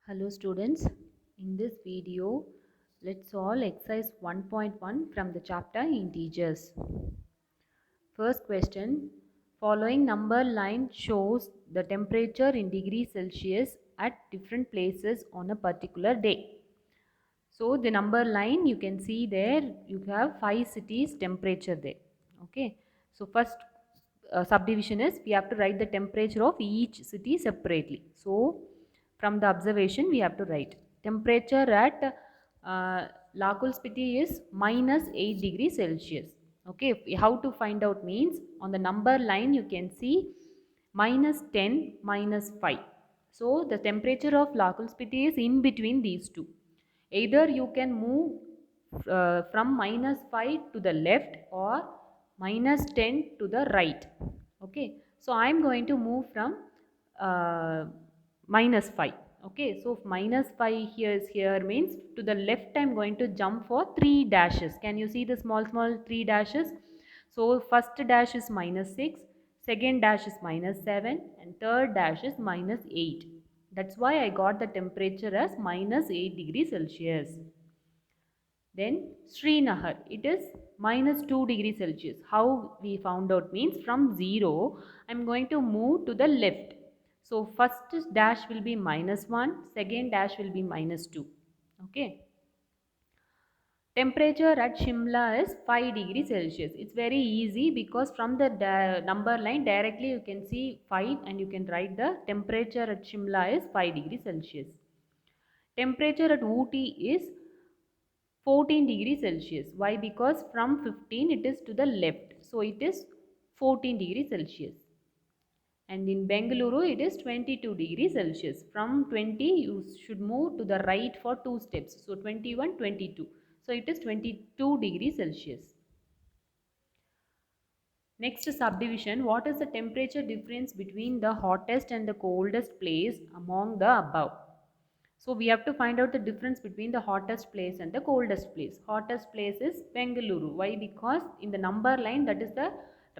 Hello students, in this video let's solve exercise 1.1 from the chapter integers. First question, following number line shows the temperature in degrees Celsius at different places on a particular day. So the number line you can see there, you have 5 cities temperature there. Okay, so first subdivision is we have to write the temperature of each city separately. So from the observation we have to write temperature at Lakul Spiti is minus 8 degrees Celsius. Okay, how to find out means on the number line you can see minus 10, minus 5. So the temperature of Lakul Spiti is in between these two. Either you can move from minus 5 to the left or minus 10 to the right. Okay, so I am going to move from uh, minus 5. Okay, so minus 5 here means to the left I am going to jump for 3 dashes. Can you see the small 3 dashes? So first dash is minus 6, second dash is minus 7 and third dash is minus 8. That's why I got the temperature as minus 8 degrees Celsius. Then Srinagar, it is minus 2 degrees Celsius. How we found out means from 0, I am going to move to the left. So first dash will be minus 1, second dash will be minus 2. Okay. Temperature at Shimla is 5 degrees Celsius. It's very easy because from the number line directly you can see 5 and you can write the temperature at Shimla is 5 degrees Celsius. Temperature at Ooty is 14 degrees Celsius. Why? Because from 15 it is to the left. So it is 14 degrees Celsius. And in Bengaluru it is 22 degrees Celsius. From 20 you should move to the right for 2 steps. So 21, 22. So it is 22 degrees Celsius. Next subdivision, what is the temperature difference between the hottest and the coldest place among the above? So we have to find out the difference between the hottest place and the coldest place. Hottest place is Bengaluru. Why? Because in the number line that is the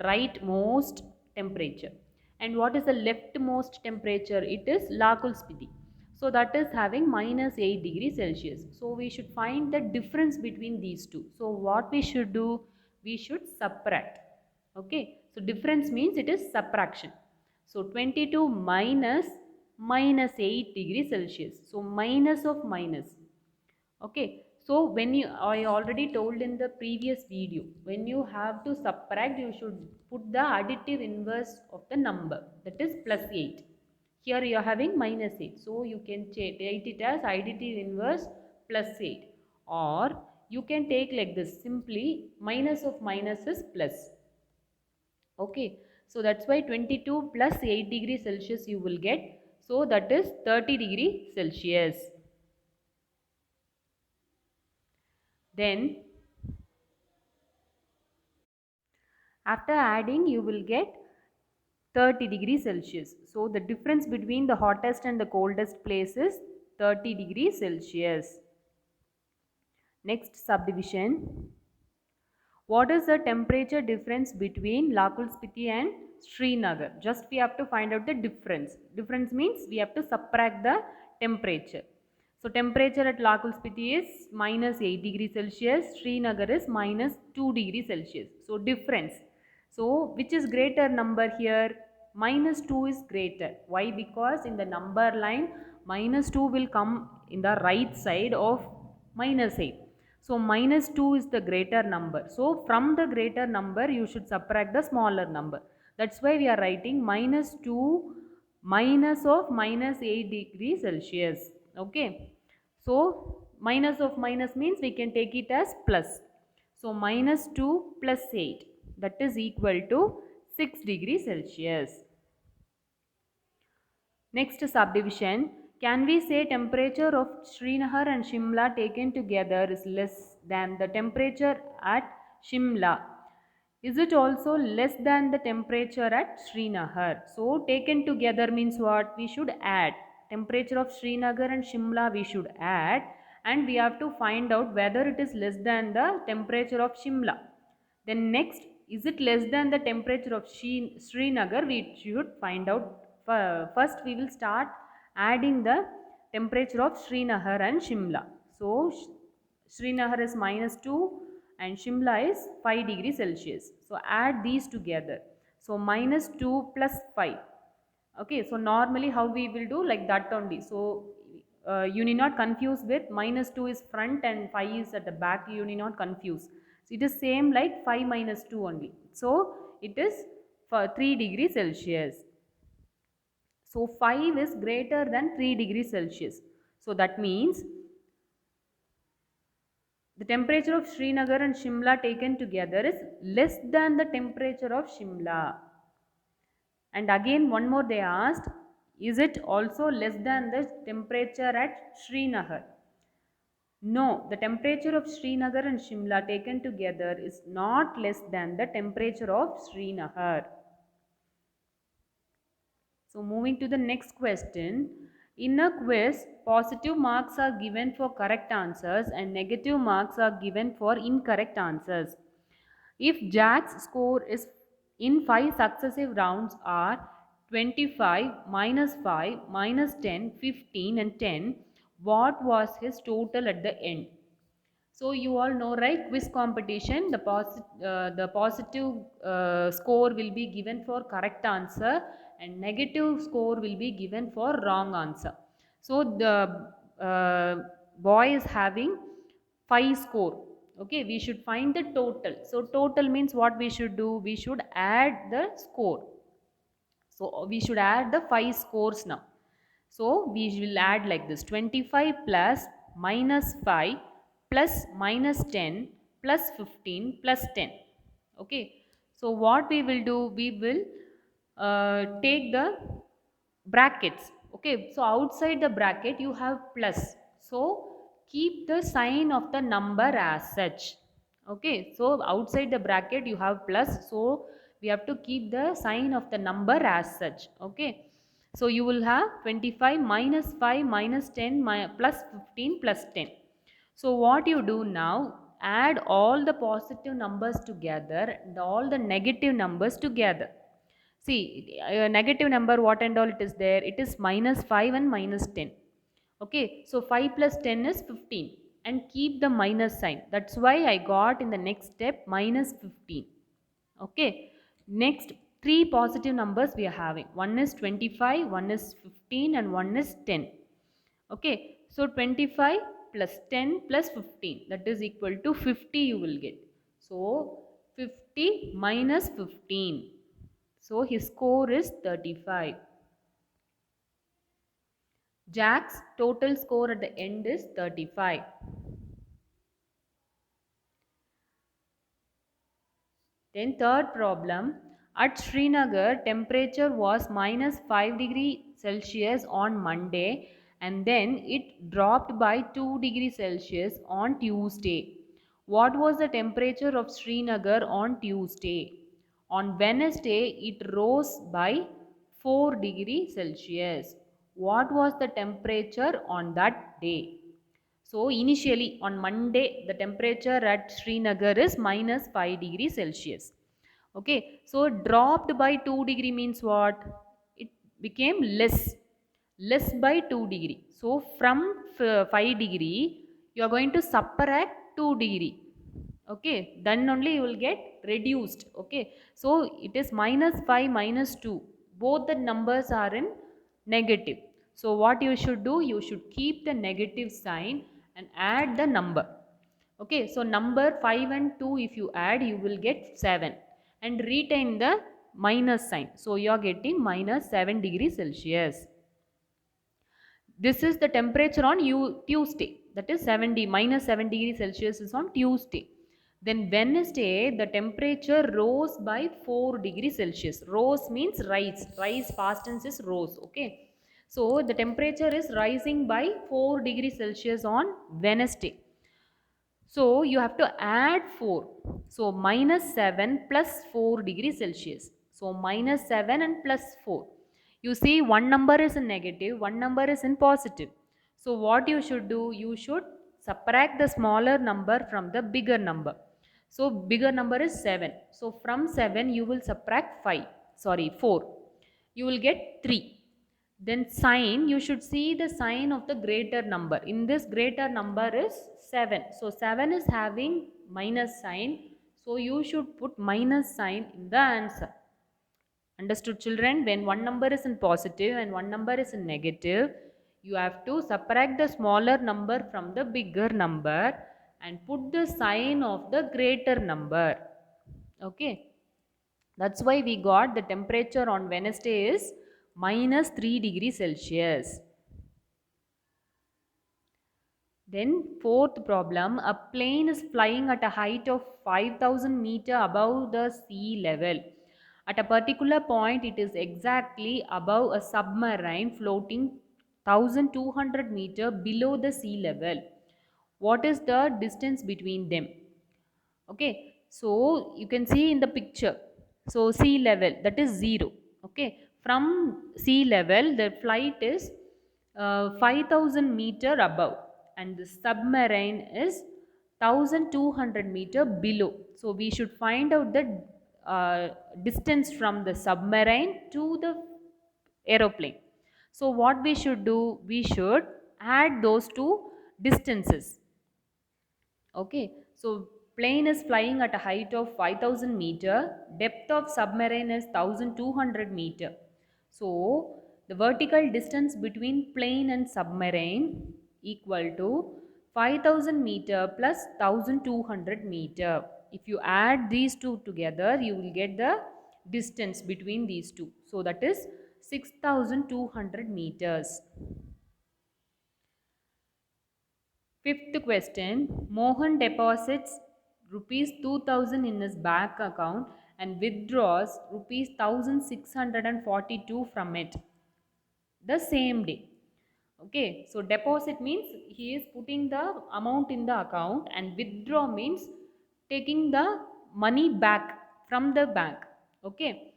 rightmost temperature. And what is the leftmost temperature? It is Lakul Spiti. So that is having minus 8 degrees Celsius. So we should find the difference between these two. So what we should do? We should subtract. Okay. So difference means it is subtraction. So 22 minus 8 degrees Celsius. So minus of minus. Okay. So when I already told in the previous video, when you have to subtract, you should put the additive inverse of the number, that is plus 8. Here you are having minus 8. So you can write it as additive inverse plus 8. Or you can take like this, simply minus of minus is plus. Okay. So that's why 22 plus 8 degrees Celsius you will get. So that is 30 degrees Celsius. Then after adding you will get 30 degrees Celsius. So the difference between the hottest and the coldest place is 30 degrees Celsius. Next subdivision. What is the temperature difference between Lakul Spiti and Srinagar? Just we have to find out the difference. Difference means we have to subtract the temperature. So temperature at Lakul Spiti is minus 8 degrees Celsius. Srinagar is minus 2 degrees Celsius. So difference. So which is greater number here? Minus 2 is greater. Why? Because in the number line minus 2 will come in the right side of minus 8. So minus 2 is the greater number. So from the greater number you should subtract the smaller number. That's why we are writing minus 2 minus of minus 8 degrees Celsius. Okay. So minus of minus means we can take it as plus. So minus 2 plus 8, that is equal to 6 degrees Celsius. Next subdivision, can we say temperature of Srinagar and Shimla taken together is less than the temperature at Shimla? Is it also less than the temperature at Srinagar? So taken together means what? We should add. Temperature of Srinagar and Shimla we should add, and we have to find out whether it is less than the temperature of Shimla. Then next, is it less than the temperature of Srinagar? We should find out. First we will start adding the temperature of Srinagar and Shimla. So Srinagar is -2 and Shimla is 5 degrees Celsius. So add these together. So -2 plus 5. Okay, so normally how we will do, like that only. So you need not confuse with -2 is front and 5 is at the back. You need not confuse. So it is same like 5 minus 2 only. So it is for 3 degrees Celsius. So 5 is greater than 3 degrees Celsius. So that means the temperature of Srinagar and Shimla taken together is less than the temperature of Shimla. And again one more they asked, is it also less than the temperature at Srinagar? No, the temperature of Srinagar and Shimla taken together is not less than the temperature of Srinagar. So moving to the next question. In a quiz, positive marks are given for correct answers and negative marks are given for incorrect answers. If Jack's score is in 5 successive rounds are 25, -5, -10, 15 and 10, what was his total at the end? So you all know, right, quiz competition, the positive score will be given for correct answer and negative score will be given for wrong answer. So the boy is having 5 score. Okay, we should find the total. So total means what we should do? We should add the score. So we should add the 5 scores now. So we will add like this: 25 plus -5 plus -10 plus 15 plus 10. Okay. So what we will do? We will take the brackets. Okay. So outside the bracket you have plus. So keep the sign of the number as such. Okay. So outside the bracket you have plus. So we have to keep the sign of the number as such. Okay. So you will have 25 minus 5 minus 10 plus 15 plus 10. So what you do now, add all the positive numbers together and all the negative numbers together. See, a negative number, what and all it is there? It is -5 and -10. Okay, so 5 plus 10 is 15 and keep the minus sign. That's why I got in the next step -15. Okay, next three positive numbers we are having. One is 25, one is 15 and one is 10. Okay, so 25 plus 10 plus 15, that is equal to 50 you will get. So 50 minus 15. So his score is 35. Jack's total score at the end is 35. Then third problem, at Srinagar temperature was -5 degrees Celsius on Monday and then it dropped by 2 degrees Celsius on Tuesday. What was the temperature of Srinagar on Tuesday? On Wednesday it rose by 4 degrees Celsius. What was the temperature on that day? So initially on Monday the temperature at Srinagar is -5 degrees Celsius. Okay, so dropped by 2 degree means what? It became less by 2 degree. So from 5 degree you are going to subtract 2 degree. Okay, then only you will get reduced. Okay, so it is -5 -2, both the numbers are in negative. So what you should do? You should keep the negative sign and add the number. Okay, so number 5 and 2 if you add you will get 7 and retain the minus sign. So you are getting -7 degrees Celsius. This is the temperature on Tuesday, that is -7 degrees Celsius is on Tuesday. Then Wednesday the temperature rose by 4 degrees Celsius. Rose means rise past tense is rose. Okay, so the temperature is rising by 4 degrees Celsius on Wednesday. So you have to add 4. So -7 plus 4 degrees Celsius. So -7 and plus 4. You see one number is in negative, one number is in positive. So what you should do? You should subtract the smaller number from the bigger number. So bigger number is 7. So from 7 you will subtract 4. You will get 3. Then sign, you should see the sign of the greater number. In this greater number is 7. So 7 is having minus sign. So you should put minus sign in the answer. Understood, children? When one number is in positive and one number is in negative, you have to subtract the smaller number from the bigger number and put the sign of the greater number. Okay. That's why we got the temperature on Wednesday is minus 3 degrees Celsius. Then fourth problem, a plane is flying at a height of 5000 meter above the sea level. At a particular point, it is exactly above a submarine floating 1200 meter below the sea level. What is the distance between them? Okay, so you can see in the picture. So sea level, that is 0. Okay, from sea level the flight is 5000 meter above and the submarine is 1200 meter below. So we should find out the distance from the submarine to the aeroplane. So what we should do, we should add those two distances. Okay, so plane is flying at a height of 5000 meter, depth of submarine is 1200 meter. So the vertical distance between plane and submarine equal to 5000 meter plus 1200 meter. If you add these two together, you will get the distance between these two. So that is 6200 meters. Fifth question, Mohan deposits rupees 2000 in his bank account and withdraws rupees 1642 from it the same day. Okay, so deposit means he is putting the amount in the account and withdraw means taking the money back from the bank. Okay,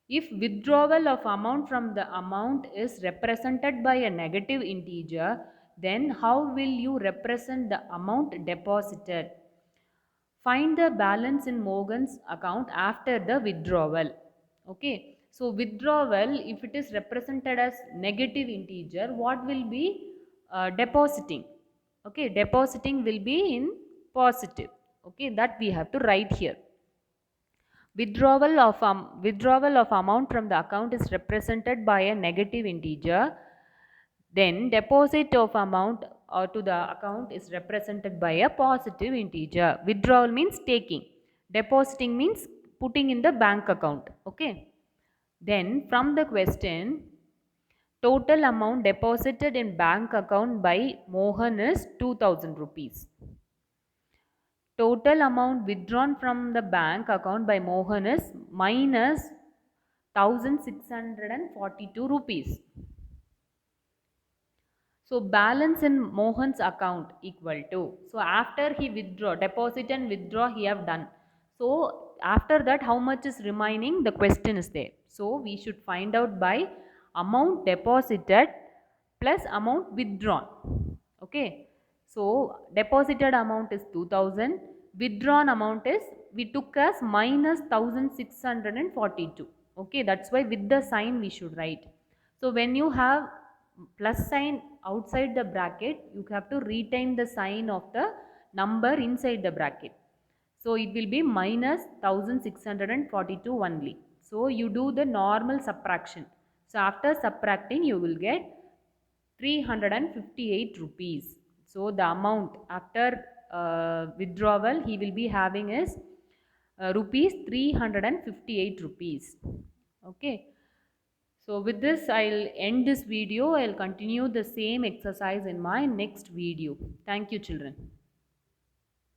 if withdrawal of amount from the amount is represented by a negative integer, then how will you represent the amount deposited? Find the balance in Morgan's account after the withdrawal. Okay, so withdrawal, if it is represented as negative integer, what will be depositing? Okay, depositing will be in positive. Okay, that we have to write here. Withdrawal of amount from the account is represented by a negative integer. Then deposit of amount to the account is represented by a positive integer. Withdrawal means taking. Depositing means putting in the bank account. Okay. Then from the question, total amount deposited in bank account by Mohan is 2000 rupees. Total amount withdrawn from the bank account by Mohan is minus 1642 rupees. So balance in Mohan's account equal to, so after he withdraw, deposit and withdraw he have done. So after that how much is remaining, the question is there. So we should find out by amount deposited plus amount withdrawn. Okay. So deposited amount is 2000, withdrawn amount is we took as minus 1642. Okay, that's why with the sign we should write. So when you have plus sign outside the bracket, you have to retain the sign of the number inside the bracket. So it will be minus 1642 only. So you do the normal subtraction. So after subtracting you will get 358 rupees. So the amount after withdrawal he will be having is rupees 358 rupees. Okay. So with this I'll end this video. I'll continue the same exercise in my next video. Thank you, children.